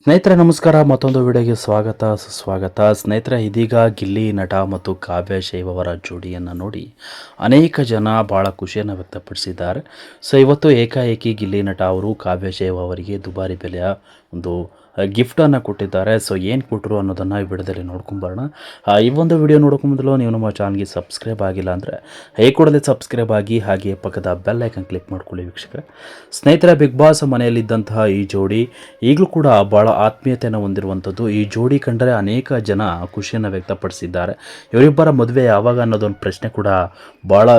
ಸ್ನೇಹಿತರೆ ನಮಸ್ಕಾರ. ಮತ್ತೊಂದು ವಿಡಿಯೋಗೆ ಸ್ವಾಗತ ಸುಸ್ವಾಗತ. ಸ್ನೇಹಿತರೆ, ಇದೀಗ ಗಿಲ್ಲಿ ನಟ ಮತ್ತು ಕಾವ್ಯ ಶೈವ್ ಅವರ ಜೋಡಿಯನ್ನು ನೋಡಿ ಅನೇಕ ಜನ ಭಾಳ ಖುಷಿಯನ್ನು ವ್ಯಕ್ತಪಡಿಸಿದ್ದಾರೆ. ಸೊ ಇವತ್ತು ಏಕಾಏಕಿ ಗಿಲ್ಲಿ ನಟ ಅವರು ಕಾವ್ಯ ಶೈವ್ ಅವರಿಗೆ ದುಬಾರಿ ಬೆಲೆಯ ಒಂದು ಗಿಫ್ಟನ್ನು ಕೊಟ್ಟಿದ್ದಾರೆ. ಸೊ ಏನು ಕೊಟ್ಟರು ಅನ್ನೋದನ್ನು ಈ ವಿಡಿಯೋದಲ್ಲಿ ನೋಡ್ಕೊಂಬರೋಣ. ಈ ಒಂದು ವಿಡಿಯೋ ನೋಡೋಕೆ ಮೊದಲು ನೀವು ನಮ್ಮ ಚಾನಲ್ಗೆ ಸಬ್ಸ್ಕ್ರೈಬ್ ಆಗಿಲ್ಲ ಅಂದರೆ ಕೂಡಲೇ ಸಬ್ಸ್ಕ್ರೈಬ್ ಆಗಿ, ಹಾಗೆ ಪಕ್ಕದ ಬೆಲ್ ಐಕನ್ ಕ್ಲಿಕ್ ಮಾಡ್ಕೊಳ್ಳಿ ವೀಕ್ಷಕರೇ. ಸ್ನೇಹಿತರೆ, ಬಿಗ್ ಬಾಸ್ ಮನೆಯಲ್ಲಿದ್ದಂತಹ ಈ ಜೋಡಿ ಈಗಲೂ ಕೂಡ ಭಾಳ ಆತ್ಮೀಯತೆಯನ್ನು ಹೊಂದಿರುವಂಥದ್ದು. ಈ ಜೋಡಿ ಕಂಡರೆ ಅನೇಕ ಜನ ಖುಷಿಯನ್ನು ವ್ಯಕ್ತಪಡಿಸಿದ್ದಾರೆ. ಇವರಿಬ್ಬರ ಮದುವೆ ಯಾವಾಗ ಅನ್ನೋದೊಂದು ಪ್ರಶ್ನೆ ಕೂಡ ಭಾಳ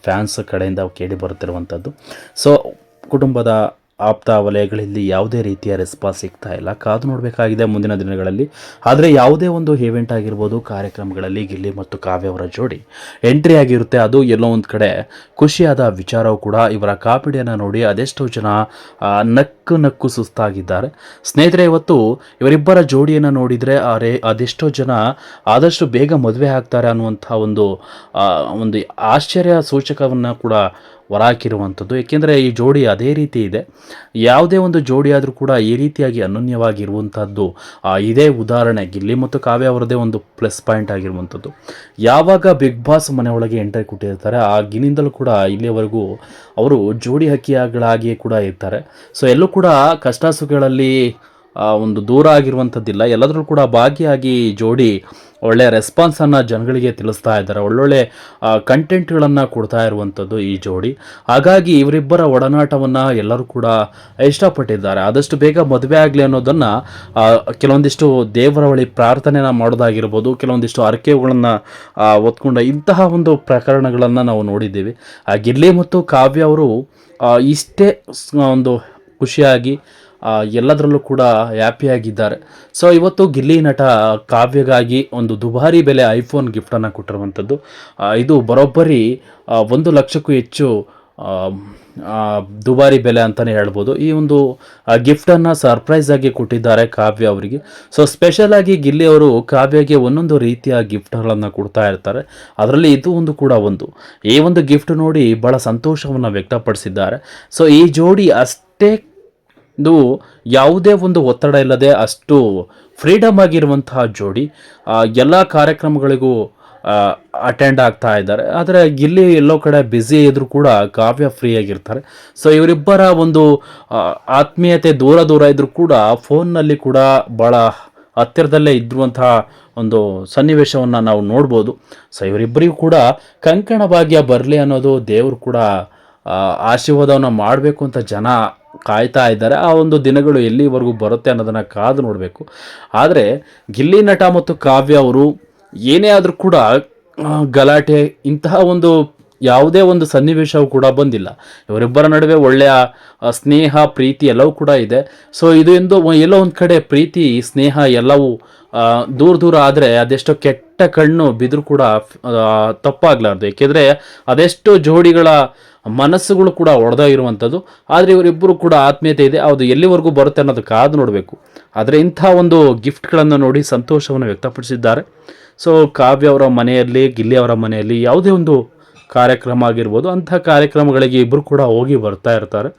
ಫ್ಯಾನ್ಸ್ ಕಡೆಯಿಂದ ಕೇಳಿ ಬರುತ್ತಿರುವಂಥದ್ದು. ಸೊ ಕುಟುಂಬದ ಆಪ್ತ ವಲಯಗಳಲ್ಲಿ ಯಾವುದೇ ರೀತಿಯ ರೆಸ್ಪಾನ್ಸ್ ಸಿಗ್ತಾ ಇಲ್ಲ. ಕಾದು ನೋಡಬೇಕಾಗಿದೆ ಮುಂದಿನ ದಿನಗಳಲ್ಲಿ. ಆದರೆ ಯಾವುದೇ ಒಂದು ಈವೆಂಟ್ ಆಗಿರ್ಬೋದು, ಕಾರ್ಯಕ್ರಮಗಳಲ್ಲಿ ಗಿಲ್ಲಿ ಮತ್ತು ಕಾವ್ಯ ಅವರ ಜೋಡಿ ಎಂಟ್ರಿ ಆಗಿರುತ್ತೆ. ಅದು ಎಲ್ಲೋ ಒಂದು ಕಡೆ ಖುಷಿಯಾದ ವಿಚಾರವೂ ಕೂಡ. ಇವರ ಕಾಮಿಡಿಯನ್ನು ನೋಡಿ ಅದೆಷ್ಟೋ ಜನ ನಕ್ಕು ಸುಸ್ತಾಗಿದ್ದಾರೆ. ಸ್ನೇಹಿತರೆ, ಇವತ್ತು ಇವರಿಬ್ಬರ ಜೋಡಿಯನ್ನು ನೋಡಿದರೆ ಅದೆಷ್ಟೋ ಜನ ಆದಷ್ಟು ಬೇಗ ಮದುವೆ ಆಗ್ತಾರೆ ಅನ್ನುವಂಥ ಒಂದು ಆಶ್ಚರ್ಯ ಸೂಚಕವನ್ನು ಕೂಡ ಹೊರಹಾಕಿರುವಂಥದ್ದು. ಏಕೆಂದರೆ ಈ ಜೋಡಿ ಅದೇ ರೀತಿ ಇದೆ. ಯಾವುದೇ ಒಂದು ಜೋಡಿ ಆದರೂ ಕೂಡ ಈ ರೀತಿಯಾಗಿ ಅನನ್ಯವಾಗಿರುವಂಥದ್ದು ಇದೇ ಉದಾಹರಣೆ. ಗಿಲ್ಲಿ ಮತ್ತು ಕಾವ್ಯ ಅವರದೇ ಒಂದು ಪ್ಲಸ್ ಪಾಯಿಂಟ್ ಆಗಿರುವಂಥದ್ದು. ಯಾವಾಗ ಬಿಗ್ ಬಾಸ್ ಮನೆಯೊಳಗೆ ಎಂಟ್ರಿ ಕೊಟ್ಟಿರ್ತಾರೆ ಆಗಿನಿಂದಲೂ ಕೂಡ ಇಲ್ಲಿಯವರೆಗೂ ಅವರು ಜೋಡಿ ಹಕ್ಕಿಗಳಾಗಿಯೇ ಕೂಡ ಇರ್ತಾರೆ. ಸೊ ಎಲ್ಲೂ ಕೂಡ ಕಷ್ಟ ಸುಖಗಳಲ್ಲಿ ಒಂದು ದೂರ ಆಗಿರುವಂಥದ್ದಿಲ್ಲ. ಎಲ್ಲದರಲ್ಲೂ ಕೂಡ ಭಾಗಿಯಾಗಿ ಜೋಡಿ ಒಳ್ಳೆಯ ರೆಸ್ಪಾನ್ಸನ್ನು ಜನಗಳಿಗೆ ತಿಳಿಸ್ತಾ ಇದ್ದಾರೆ. ಒಳ್ಳೊಳ್ಳೆ ಕಂಟೆಂಟ್ಗಳನ್ನು ಕೊಡ್ತಾ ಇರುವಂಥದ್ದು ಈ ಜೋಡಿ. ಹಾಗಾಗಿ ಇವರಿಬ್ಬರ ಒಡನಾಟವನ್ನು ಎಲ್ಲರೂ ಕೂಡ ಇಷ್ಟಪಟ್ಟಿದ್ದಾರೆ. ಆದಷ್ಟು ಬೇಗ ಮದುವೆ ಆಗಲಿ ಅನ್ನೋದನ್ನು ಕೆಲವೊಂದಿಷ್ಟು ದೇವರ ಬಳಿ ಪ್ರಾರ್ಥನೆನ ಮಾಡೋದಾಗಿರ್ಬೋದು, ಕೆಲವೊಂದಿಷ್ಟು ಹರಕೆಗಳನ್ನು ಹೊತ್ಕೊಂಡ ಇಂತಹ ಒಂದು ಪ್ರಕರಣಗಳನ್ನು ನಾವು ನೋಡಿದ್ದೀವಿ. ಗಿಲ್ಲಿ ಮತ್ತು ಕಾವ್ಯ ಅವರು ಇಷ್ಟೇ ಒಂದು ಖುಷಿಯಾಗಿ ಎಲ್ಲದರಲ್ಲೂ ಕೂಡ ಹ್ಯಾಪಿಯಾಗಿದ್ದಾರೆ. ಸೊ ಇವತ್ತು ಗಿಲ್ಲಿ ನಟ ಕಾವ್ಯಗಾಗಿ ಒಂದು ದುಬಾರಿ ಬೆಲೆ ಐಫೋನ್ ಗಿಫ್ಟನ್ನು ಕೊಟ್ಟಿರುವಂಥದ್ದು. ಇದು ಬರೋಬ್ಬರಿ 1 ಲಕ್ಷಕ್ಕೂ ಹೆಚ್ಚು ದುಬಾರಿ ಬೆಲೆ ಅಂತಲೇ ಹೇಳ್ಬೋದು. ಈ ಒಂದು ಗಿಫ್ಟನ್ನು ಸರ್ಪ್ರೈಸಾಗಿ ಕೊಟ್ಟಿದ್ದಾರೆ ಕಾವ್ಯ ಅವರಿಗೆ. ಸೊ ಸ್ಪೆಷಲಾಗಿ ಗಿಲ್ಲಿ ಅವರು ಕಾವ್ಯಗೆ ಒಂದೊಂದು ರೀತಿಯ ಗಿಫ್ಟ್ಗಳನ್ನು ಕೊಡ್ತಾ ಇರ್ತಾರೆ. ಅದರಲ್ಲಿ ಇದು ಒಂದು ಕೂಡ ಒಂದು. ಈ ಒಂದು ಗಿಫ್ಟ್ ನೋಡಿ ಭಾಳ ಸಂತೋಷವನ್ನು ವ್ಯಕ್ತಪಡಿಸಿದ್ದಾರೆ. ಸೊ ಈ ಜೋಡಿ ಅಷ್ಟೇ ಯಾವುದೇ ಒಂದು ಒತ್ತಡ ಇಲ್ಲದೆ ಅಷ್ಟು ಫ್ರೀಡಮ್ ಆಗಿರುವಂತಹ ಜೋಡಿ. ಎಲ್ಲ ಕಾರ್ಯಕ್ರಮಗಳಿಗೂ ಅಟೆಂಡ್ ಆಗ್ತಾ ಇದ್ದಾರೆ. ಆದರೆ ಗಿಲ್ಲಿ ಎಲ್ಲೋ ಕಡೆ ಬ್ಯುಸಿ ಇದ್ರೂ ಕೂಡ ಕಾವ್ಯ ಫ್ರೀ ಆಗಿರ್ತಾರೆ. ಸೊ ಇವರಿಬ್ಬರ ಒಂದು ಆತ್ಮೀಯತೆ ದೂರ ಇದ್ರೂ ಕೂಡ ಫೋನ್ನಲ್ಲಿ ಕೂಡ ಭಾಳ ಹತ್ತಿರದಲ್ಲೇ ಇದ್ರುವಂತಹ ಒಂದು ಸನ್ನಿವೇಶವನ್ನು ನಾವು ನೋಡ್ಬೋದು. ಸೊ ಇವರಿಬ್ಬರಿಗೂ ಕೂಡ ಕಂಕಣ ಭಾಗ್ಯ ಬರಲಿ ಅನ್ನೋದು ದೇವರು ಕೂಡ ಆಶೀರ್ವಾದವನ್ನು ಮಾಡಬೇಕು ಅಂತ ಜನ ಕಾಯ್ತಾ ಇದ್ದಾರೆ. ಆ ಒಂದು ದಿನಗಳು ಎಲ್ಲಿವರೆಗೂ ಬರುತ್ತೆ ಅನ್ನೋದನ್ನು ಕಾದು ನೋಡಬೇಕು. ಆದರೆ ಗಿಲ್ಲಿ ನಟ ಮತ್ತು ಕಾವ್ಯ ಅವರು ಏನೇ ಆದರೂ ಕೂಡ ಗಲಾಟೆ ಇಂತಹ ಒಂದು ಯಾವುದೇ ಒಂದು ಸನ್ನಿವೇಶವೂ ಕೂಡ ಬಂದಿಲ್ಲ. ಇವರಿಬ್ಬರ ನಡುವೆ ಒಳ್ಳೆಯ ಸ್ನೇಹ ಪ್ರೀತಿ ಎಲ್ಲವೂ ಕೂಡ ಇದೆ. ಸೊ ಇದು ಎಲ್ಲೋ ಒಂದು ಕಡೆ ಪ್ರೀತಿ ಸ್ನೇಹ ಎಲ್ಲವೂ ದೂರ ಆದರೆ ಅದೆಷ್ಟೋ ಕೆಟ್ಟ ಕಣ್ಣು ಬಿದ್ದರೂ ಕೂಡ ತಪ್ಪಾಗಲಾರ್ದು. ಏಕೆಂದರೆ ಅದೆಷ್ಟೋ ಜೋಡಿಗಳ ಮನಸ್ಸುಗಳು ಕೂಡ ಒಡೆದಾಗಿರುವಂಥದ್ದು. ಆದರೆ ಇವರಿಬ್ಬರು ಕೂಡ ಆತ್ಮೀಯತೆ ಇದೆ. ಅದು ಎಲ್ಲಿವರೆಗೂ ಬರುತ್ತೆ ಅನ್ನೋದು ಕಾದು ನೋಡಬೇಕು. ಆದರೆ ಇಂಥ ಒಂದು ಗಿಫ್ಟ್ಗಳನ್ನು ನೋಡಿ ಸಂತೋಷವನ್ನು ವ್ಯಕ್ತಪಡಿಸಿದ್ದಾರೆ. ಸೊ ಕಾವ್ಯ ಅವರ ಮನೆಯಲ್ಲಿ, ಗಿಲ್ಲಿ ಅವರ ಮನೆಯಲ್ಲಿ ಯಾವುದೇ ಒಂದು ಕಾರ್ಯಕ್ರಮ ಆಗಿರ್ಬೋದು, ಅಂಥ ಕಾರ್ಯಕ್ರಮಗಳಿಗೆ ಇಬ್ಬರು ಕೂಡ ಹೋಗಿ ಬರ್ತಾ ಇರ್ತಾರೆ.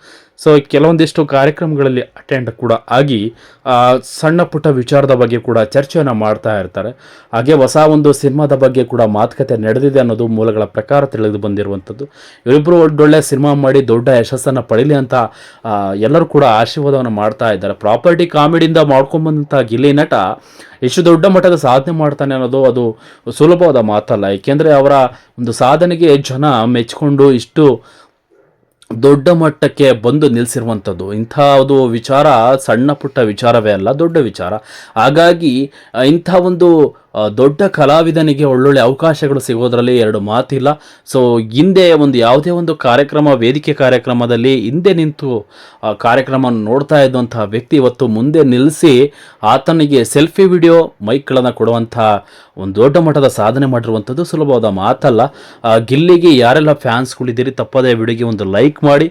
ಸೊ ಕೆಲವೊಂದಿಷ್ಟು ಕಾರ್ಯಕ್ರಮಗಳಲ್ಲಿ ಅಟೆಂಡ್ ಕೂಡ ಆಗಿ ಸಣ್ಣ ಪುಟ್ಟ ವಿಚಾರದ ಬಗ್ಗೆ ಕೂಡ ಚರ್ಚೆಯನ್ನು ಮಾಡ್ತಾ ಇರ್ತಾರೆ. ಹಾಗೆ ಹೊಸ ಒಂದು ಸಿನಿಮಾದ ಬಗ್ಗೆ ಕೂಡ ಮಾತುಕತೆ ನಡೆದಿದೆ ಅನ್ನೋದು ಮೂಲಗಳ ಪ್ರಕಾರ ತಿಳಿದು ಬಂದಿರುವಂಥದ್ದು. ಇವರಿಬ್ಬರು ಒಳ್ಳೊಳ್ಳೆ ಸಿನಿಮಾ ಮಾಡಿ ದೊಡ್ಡ ಯಶಸ್ಸನ್ನು ಪಡೀಲಿ ಅಂತ ಎಲ್ಲರೂ ಕೂಡ ಆಶೀರ್ವಾದವನ್ನು ಮಾಡ್ತಾ ಇದ್ದಾರೆ. ಪ್ರಾಪರ್ಟಿ ಕಾಮಿಡಿಯಿಂದ ಮಾಡ್ಕೊಂಬಂದಂಥ ಗಿಲ್ಲಿ ನಟ ಎಷ್ಟು ದೊಡ್ಡ ಮಟ್ಟದ ಸಾಧನೆ ಮಾಡ್ತಾನೆ ಅನ್ನೋದು ಅದು ಸುಲಭವಾದ ಮಾತಲ್ಲ. ಏಕೆಂದರೆ ಅವರ ಒಂದು ಸಾಧನೆಗೆ ಜನ ಮೆಚ್ಚಿಕೊಂಡು ಇಷ್ಟು ದೊಡ್ಡ ಮಟ್ಟಕ್ಕೆ ಬಂದು ನಿಲ್ಲಿಸಿರುವಂಥದ್ದು. ಇಂಥದ್ದು ವಿಚಾರ ಸಣ್ಣ ಪುಟ್ಟ ವಿಚಾರವೇ ಅಲ್ಲ, ದೊಡ್ಡ ವಿಚಾರ. ಹಾಗಾಗಿ ಇಂಥ ಒಂದು ದೊಡ್ಡ ಕಲಾವಿದನಿಗೆ ಒಳ್ಳೊಳ್ಳೆ ಅವಕಾಶಗಳು ಸಿಗೋದ್ರಲ್ಲಿ ಎರಡು ಮಾತಿಲ್ಲ. ಸೊ ಹಿಂದೆ ಯಾವುದೇ ಒಂದು ಕಾರ್ಯಕ್ರಮ, ವೇದಿಕೆ ಕಾರ್ಯಕ್ರಮದಲ್ಲಿ ಹಿಂದೆ ನಿಂತು ಕಾರ್ಯಕ್ರಮ ನೋಡ್ತಾ ಇದ್ದಂಥ ವ್ಯಕ್ತಿ ಇವತ್ತು ಮುಂದೆ ನಿಲ್ಲಿಸಿ ಆತನಿಗೆ ಸೆಲ್ಫಿ ವಿಡಿಯೋ ಮೈಕ್ಗಳನ್ನು ಕೊಡುವಂಥ ಒಂದು ದೊಡ್ಡ ಮಟ್ಟದ ಸಾಧನೆ ಮಾಡಿರುವಂಥದ್ದು ಸುಲಭವಾದ ಮಾತಲ್ಲ. ಗಿಲ್ಲಿಗೆ ಯಾರೆಲ್ಲ ಫ್ಯಾನ್ಸ್ಗಳಿದ್ದೀರಿ ತಪ್ಪದೇ ವಿಡಿಯೋಗೆ ಒಂದು ಲೈಕ್ ಮಾಡಿ.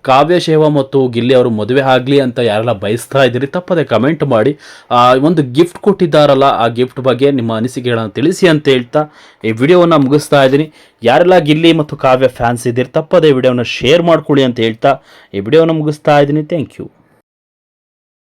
ಕಾವ್ಯ ಶೇವ ಮತ್ತು ಗಿಲ್ಲಿ ಅವರು ಮದುವೆ ಆಗಲಿ ಅಂತ ಯಾರೆಲ್ಲ ಬಯಸ್ತಾ ಇದ್ದೀರಿ ತಪ್ಪದೇ ಕಮೆಂಟ್ ಮಾಡಿ. ಒಂದು ಗಿಫ್ಟ್ ಕೊಟ್ಟಿದ್ದಾರಲ್ಲ, ಆ ಗಿಫ್ಟ್ ಬಗ್ಗೆ ನಿಮ್ಮ ಅನಿಸಿಕೆಗಳನ್ನು ತಿಳಿಸಿ ಅಂತ ಹೇಳ್ತಾ ಈ ವಿಡಿಯೋವನ್ನು ಮುಗಿಸ್ತಾ ಇದ್ದೀನಿ. ಯಾರೆಲ್ಲ ಗಿಲ್ಲಿ ಮತ್ತು ಕಾವ್ಯ ಫ್ಯಾನ್ಸ್ ಇದ್ದೀರಿ ತಪ್ಪದೇ ವಿಡಿಯೋನ ಶೇರ್ ಮಾಡ್ಕೊಳ್ಳಿ ಅಂತ ಹೇಳ್ತಾ ಈ ವಿಡಿಯೋನ ಮುಗಿಸ್ತಾ ಇದ್ದೀನಿ. Thank you.